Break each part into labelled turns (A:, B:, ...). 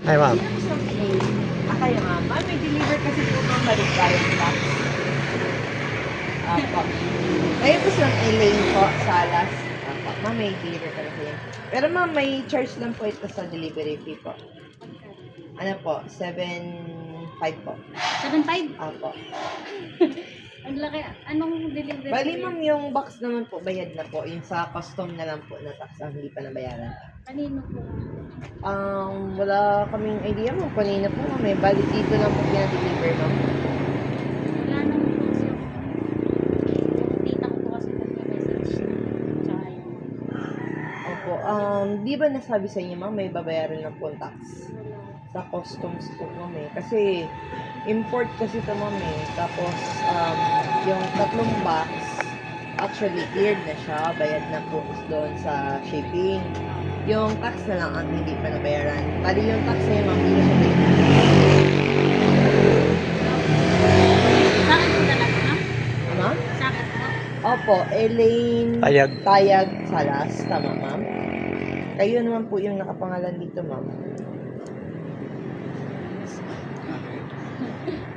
A: Ay, ma'am.
B: Kayo ma'am. Ma'am, may deliver kasi po ma'am maligayang box. Apo. Kayo po silang Elaine po, Salas. Apo. Ma'am, may deliver ka na kayo. Pero ma'am, may charge lang po ito sa delivery fee po. Ano po? 7.5 po.
C: 7.5?
B: Apo.
C: Ang laki. Anong delivery?
B: Bali ma'am, yung box naman po, bayad na po. Yung sa custom na lang po na tax ang hindi pa nabayaran.
C: Kanino po?
B: Wala kaming idea ma'am. Kanina po ma'am. Bali dito lang po pinadeliver ma'am.
C: Wala nang po siya. Yung tita ko po kasi nag-message. Tsaka yun.
B: Opo. Di ba nasabi sa inyo ma'am, may babayaran ng po tax?
C: Wala.
B: Sa customs po ma'am eh. Kasi import kasi ito ma'am eh. Tapos yung tatlong box actually cleared na siya. Bayad na po doon sa shipping. Yung tax na lang ang hindi pa nabayaran. Bali yung tax na yun ma'am, hindi na siya bayad.
C: Sa akin po talaga, ma'am?
B: Ma'am?
C: Sa akin po?
B: Opo, Elaine
A: Tayag.
B: Salas. Tama ma'am. Kayo naman po yung nakapangalan dito ma'am.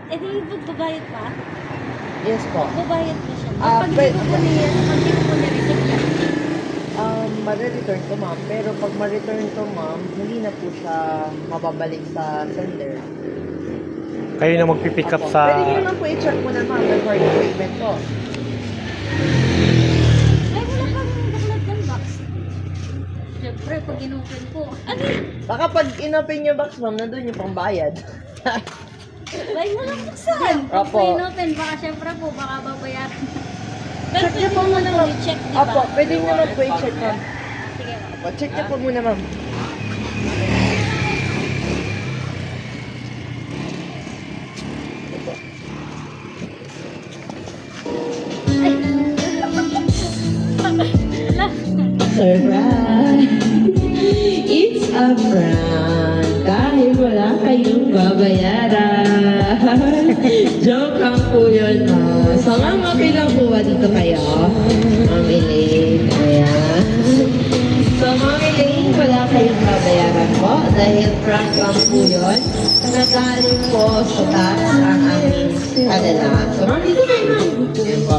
C: Eh di, babayad pa?
B: Yes po.
C: Babayad pa siya.
B: Ah,
C: Pag hindi ko po niya, pag hindi ko po niya receipt yan.
B: Ma-return to ma'am. Pero pag ma-return to ma'am, hindi na po siya mababalik sa sender.
A: Kayo na magpipick up
B: Opo.
A: sa...
B: Pwede nyo lang po i-check muna ma'am before the payment po.
C: Ay, wala kang baklat ng box. Siyempre, pag inopen po. Ano yun?
B: Baka pag in-open yung box ma'am, nandun yung pangbayad.
C: Ay, walang buksan. Pag
B: Opo.
C: inopen, baka siyempre po, baka babayaran. Pero
B: Check niyo
C: pwede
B: po
C: mo
B: muna
C: naman
B: ma'am.
C: i-check, di ba?
B: Opo, pwede nyo lang po i-check ma'am.
C: Sige.
B: Opo, check niyo po muna ma'am. Opo.
C: Ay.
D: Surprise! It's a prank dahil wala kayong babayaran. Joke lang po yun, no? So, ma'am, okay lang po ba dito kayo? Ma'am Elaine, ayan. So, Ma'am Elaine, wala kayong babayaran po dahil prank lang po yun. Nagaling po sa tax ang aming kanila. So, ma'am, dito kayo, ma'am. Ayan po.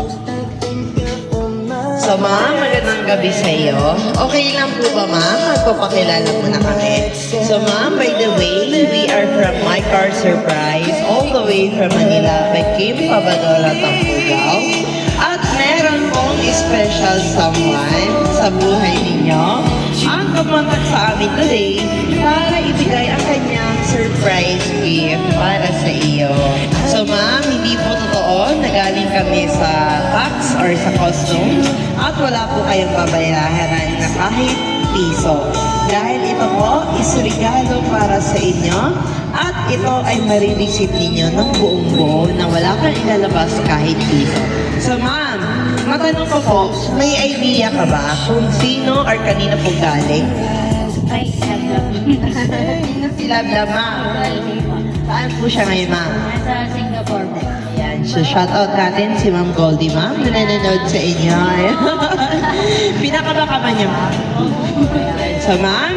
D: So, ma'am, magandang gabi sa iyo. Okay lang po ba, ma'am? Magpapakilala muna kami. So, ma'am, by the way, we are from My Car Surprise, all the way from Manila, by Kim Pabadora, Tampugao. At meron pong special someone sa buhay ninyo ang kumontak sa amin today para ibigay ang kanyang surprise gift para sa iyo. So, ma'am, hindi po totoo na galing kami sa tax or sa customs at wala po kayong babayaran na kahit piso. Dahil ito po is regalo para sa inyo at ito ay marireceive ninyo ng buong buo na wala kang ilalabas kahit piso. So, ma'am, matanong ko po, may idea ka ba kung sino or kanina po galing?
C: Ay,
D: Sino si Labla, ma'am? Saan po siya ngayon, ma'am?
C: Nasa Singapore po.
D: Ayan, so shoutout natin si Ma'am Goldie, ma'am, na nanonood sa inyo. Pinakabaka ba niya, ma'am? Ayan. So, ma'am,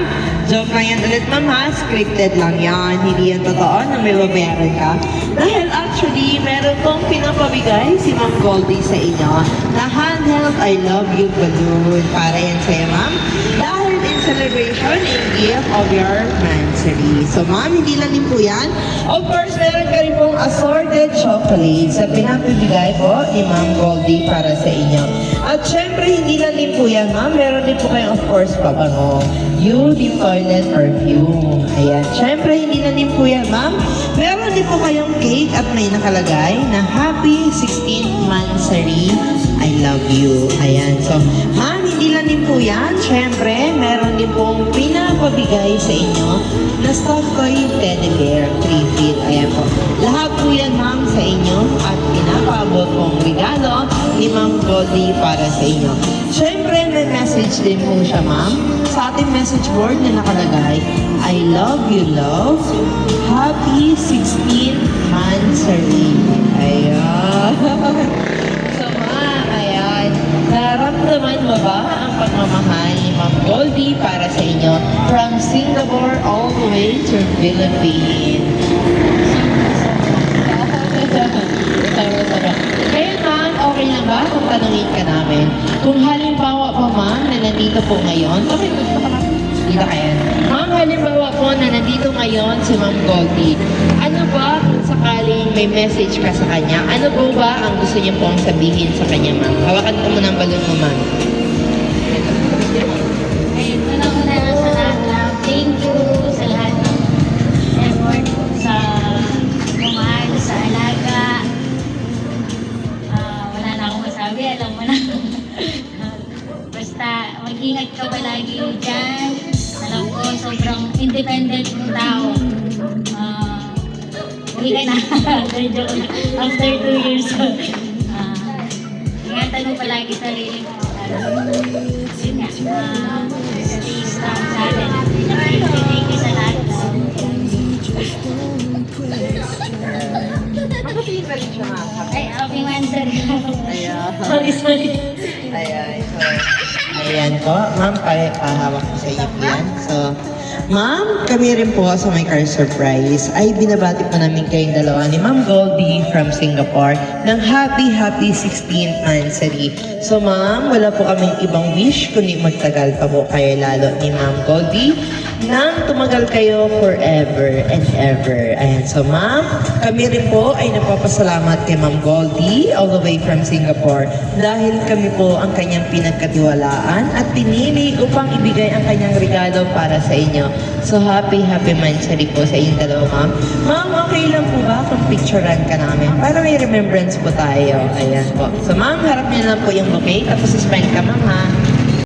D: joke lang yan ulit, ma'am, ha? Scripted lang yan. Hindi yan totoo na may babayaran ka. Dahil actually, meron pong pinapabigay si Ma'am Goldie sa inyo na handheld I Love You balloon. Para yan sa'yo, ma'am. Dahil in celebration in gift of your mansary. So, ma'am, hindi lang din po yan. Of course, meron ka rin pong assorted chocolates na pinapibigay po ni Ma'am Goldie para sa inyo. At syempre, hindi lang din po yan, ma'am. Meron din po kayong, of course, pabango. You Deep Toilet Perfume. Ayan. Syempre, hindi lang din po yan, ma'am. Meron din po kayong cake at may nakalagay na Happy 16th Mansary. I love you. Ayan. So, ma'am, hindi lang din po yan. Syempre, meron din pong pinapabigay sa inyo na stuffed toy teddy bear, 3 feet. Ayan po. Lahat po yan, ma'am, sa inyo at pinapaabot pong regalo ni Ma'am Goldie para sa inyo. Syempre, may message din po siya, ma'am. Sa ating message board na nakalagay, I love you, love. Happy 16th Mansary. Ayan. So, ma'am, ayan. Naramdaman mo ba ang pagmamahal ni Ma'am Goldie para sa inyo from Singapore all the way to Philippines. Kaya ma'am, okay lang ba kung tanungin ka namin? Kung halimbawa po ma'am na nandito po ngayon, okay, gusto ka lang? Dito kayo. Ma'am, halimbawa po na nandito ngayon si Ma'am Goldie, ano ba kung sakaling may message ka sa kanya? Ano po ba ang gusto niyo pong sabihin sa kanya ma'am? Hawakan ko muna ang balon mo ma'am.
C: Ayun, una-una sa lahat, thank you sa lahat ng effort sa kumahal, sa alaga. Wala na akong masabi, alam mo na. Basta mag-ingat ka palagi dyan. Alam ko, sobrang independent ng tao. Uwi ka na. Joke na. After 2 years. Ingatan mo palagi sarili mo. Yun nga. Stay strong sa atin. Thank you sa lahat.
B: Makatingin ka rin siya nga.
C: Ay, happy Wednesday.
B: Ayan.
C: Sorry.
B: Ayan. So,
D: Ayan po, ma'am, pahawak ko sa inyo po yan. So, ma'am, kami rin po sa My Car Surprise ay binabati po namin kayong dalawa ni Ma'am Goldie from Singapore ng happy 16th anniversary. So, ma'am, wala po kaming ibang wish kundi magtagal pa po kayo lalo ni Ma'am Goldie nang tumagal kayo forever and ever. Ayan, so ma'am, kami rin po ay napapasalamat kay Ma'am Goldie all the way from Singapore dahil kami po ang kanyang pinagkatiwalaan at pinili upang ibigay ang kanyang regalo para sa inyo. So happy anniversary po sa inyong dalawa ma'am. Ma'am, okay lang po ba kung picturean ka namin? Para may remembrance po tayo. Ayan po. So ma'am, harap niyo lang po yung bouquet tapos suspend ka ma'am ha.